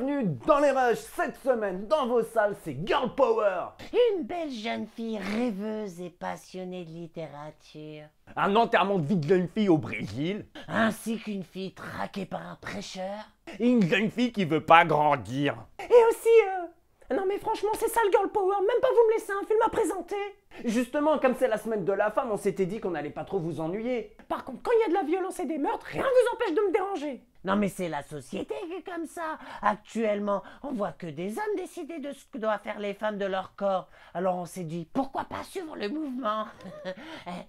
bienvenue dans les rushs. Cette semaine, dans vos salles, c'est Girl Power. Une belle jeune fille rêveuse et passionnée de littérature. Un enterrement de vie de jeune fille au Brésil. Ainsi qu'une fille traquée par un prêcheur. Et une jeune fille qui veut pas grandir. Et aussi, non mais franchement, c'est ça le Girl Power, même pas vous me laisser un film à présenter. Justement, comme c'est la semaine de la femme, on s'était dit qu'on allait pas trop vous ennuyer. Par contre, quand il y a de la violence et des meurtres, rien vous empêche de me déranger. Non mais c'est la société qui est comme ça. Actuellement, on voit que des hommes décider de ce que doivent faire les femmes de leur corps. Alors on s'est dit, pourquoi pas suivre le mouvement?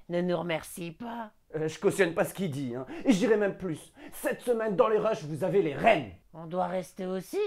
Ne nous remercie pas. Je cautionne pas ce qu'il dit, hein. Et je dirais même plus. Cette semaine, dans les rushs, vous avez les reines. On doit rester aussi.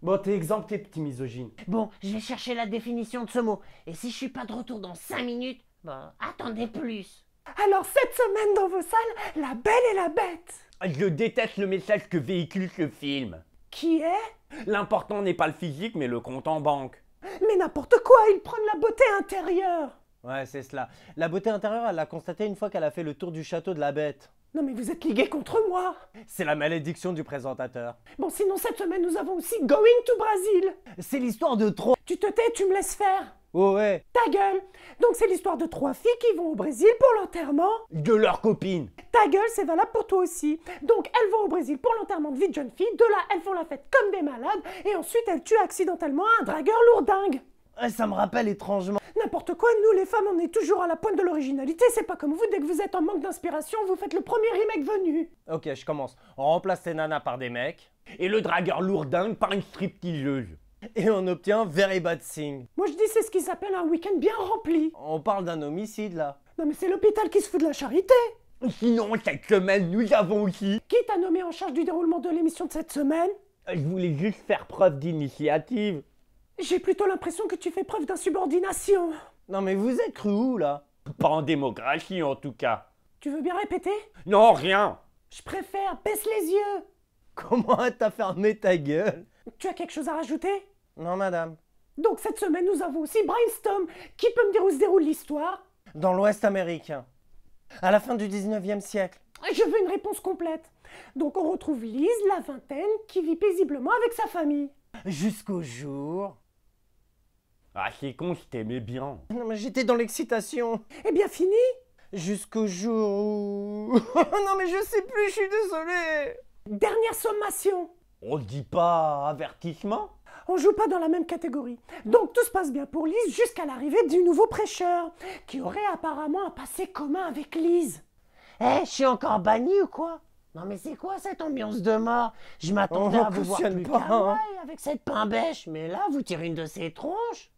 Bon, t'es exempté, petit misogyne. Bon, je vais chercher la définition de ce mot. Et si je suis pas de retour dans 5 minutes, bon, attendez plus. Alors cette semaine dans vos salles, La Belle et la Bête. Je déteste le message que véhicule ce film. Qui est? L'important n'est pas le physique, mais le compte en banque. Mais n'importe quoi, ils prennent la beauté intérieure. Ouais, c'est cela. La beauté intérieure, elle l'a constatée une fois qu'elle a fait le tour du château de la Bête. Non mais vous êtes ligués contre moi. C'est la malédiction du présentateur. Bon, sinon cette semaine, nous avons aussi Going to Brazil. C'est l'histoire de trois... Tu te tais, tu me laisses faire. Oh ouais. Ta gueule. Donc c'est l'histoire de 3 filles qui vont au Brésil pour l'enterrement. De leur copine. Ta gueule, c'est valable pour toi aussi. Donc elles vont au Brésil pour l'enterrement de vie de jeune fille. De là, elles font la fête comme des malades. Et ensuite, elles tuent accidentellement un dragueur lourdingue. Ouais, ça me rappelle étrangement... N'importe quoi, nous les femmes, on est toujours à la pointe de l'originalité. C'est pas comme vous, dès que vous êtes en manque d'inspiration, vous faites le premier remake venu. Ok, je commence. On remplace ces nanas par des mecs. Et le dragueur lourdingue par une stripteaseuse. Et on obtient Very Bad Thing. Moi je dis c'est ce qui s'appelle un week-end bien rempli. On parle d'un homicide là. Non mais c'est l'hôpital qui se fout de la charité. Sinon, cette semaine, nous avons aussi... Qui t'a nommé en charge du déroulement de l'émission de cette semaine? Je voulais juste faire preuve d'initiative. J'ai plutôt l'impression que tu fais preuve d'insubordination. Non mais vous êtes cru où là? Pas en démocratie en tout cas. Tu veux bien répéter? Non, rien. Je préfère, baisse les yeux. Comment t'as fermé ta gueule? Tu as quelque chose à rajouter? Non madame. Donc cette semaine nous avons aussi Brainstorm. Qui peut me dire où se déroule l'histoire? Dans l'Ouest américain. À la fin du 19e siècle. Je veux une réponse complète. Donc on retrouve Lise, la vingtaine, qui vit paisiblement avec sa famille. Jusqu'au jour... Ah, c'est con, je t'aimais bien. Non mais j'étais dans l'excitation. Eh bien fini? Jusqu'au jour où... non mais je sais plus, je suis désolé. Dernière sommation. On dit pas avertissement? On joue pas dans la même catégorie. Donc tout se passe bien pour Lise jusqu'à l'arrivée du nouveau prêcheur, qui aurait apparemment un passé commun avec Lise. Je suis encore banni ou quoi? Non mais c'est quoi cette ambiance de mort? Je m'attendais On à vous voir cautionne plus pas, kawaii hein. avec cette pain bêche, mais là vous tirez une de ces tronches.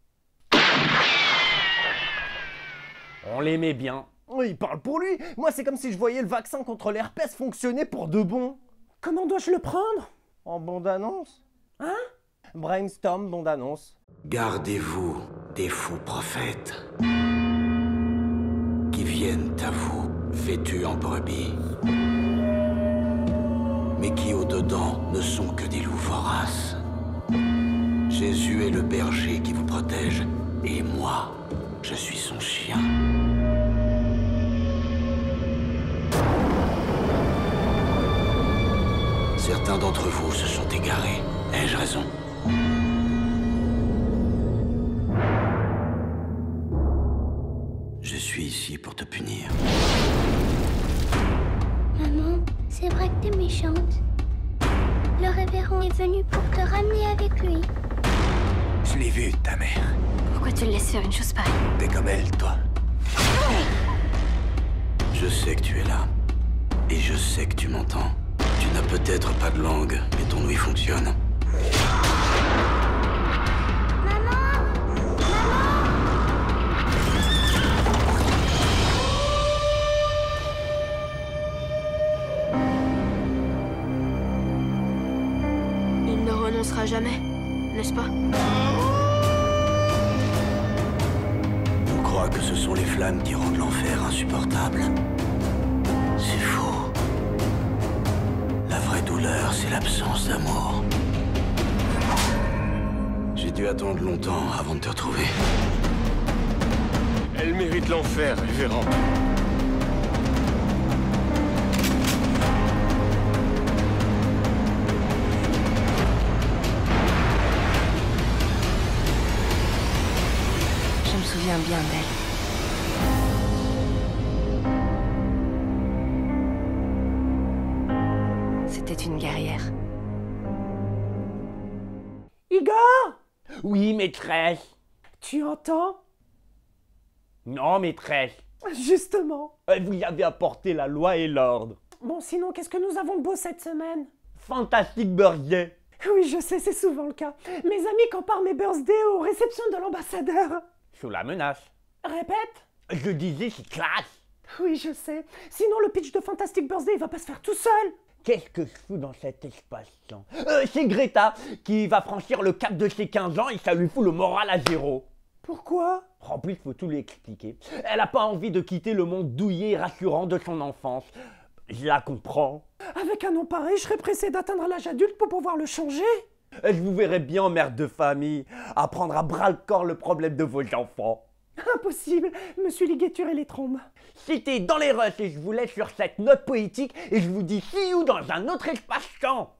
On l'aimait bien. Oh, il parle pour lui. Moi c'est comme si je voyais le vaccin contre l'herpès fonctionner pour de bon. Comment dois-je le prendre? En bande-annonce. Hein? Brainstorm, bande-annonce. Gardez-vous des faux prophètes qui viennent à vous vêtus en brebis, mais qui au-dedans ne sont que des loups voraces. Jésus est le berger qui vous protège, et moi, je suis son chien. Certains d'entre vous se sont égarés. Ai-je raison? Je suis ici pour te punir. Maman, c'est vrai que t'es méchante. Le révérend est venu pour te ramener avec lui. Je l'ai vue, ta mère. Pourquoi tu le laisses faire une chose pareille? T'es comme elle, toi. Je sais que tu es là. Et je sais que tu m'entends. Tu n'as peut-être pas de langue, mais ton ouïe fonctionne. Il ne renoncera jamais, n'est-ce pas? On croit que ce sont les flammes qui rendent l'enfer insupportable. C'est faux. La vraie douleur, c'est l'absence d'amour. J'ai dû attendre longtemps avant de te retrouver. Elle mérite l'enfer, révérend. bien d'elle. C'était une guerrière. Igor, Oui, maîtresse. tu entends? Non, maîtresse. Justement. Vous avez apporté la loi et l'ordre. Bon, sinon, qu'est-ce que nous avons de beau cette semaine? Fantastic birthday. Oui, je sais, c'est souvent le cas. Mes amis comparent mes birthdays aux réceptions de l'ambassadeur. Sous la menace. Répète. Je disais, c'est classe. Oui, je sais. Sinon, le pitch de Fantastic Birthday, il va pas se faire tout seul. Qu'est-ce que je fous dans cet espace-temps? C'est Greta qui va franchir le cap de ses 15 ans et ça lui fout le moral à zéro. Pourquoi? En plus, faut tout lui expliquer. Elle n'a pas envie de quitter le monde douillet et rassurant de son enfance. Je la comprends. Avec un nom pareil, je serais pressé d'atteindre l'âge adulte pour pouvoir le changer. Je vous verrai bien, mère de famille, à prendre à bras le corps le problème de vos enfants. Impossible, me suis ligué les trombes. C'était Dans les Russes et je vous laisse sur cette note poétique et je vous dis see you dans un autre espace-temps.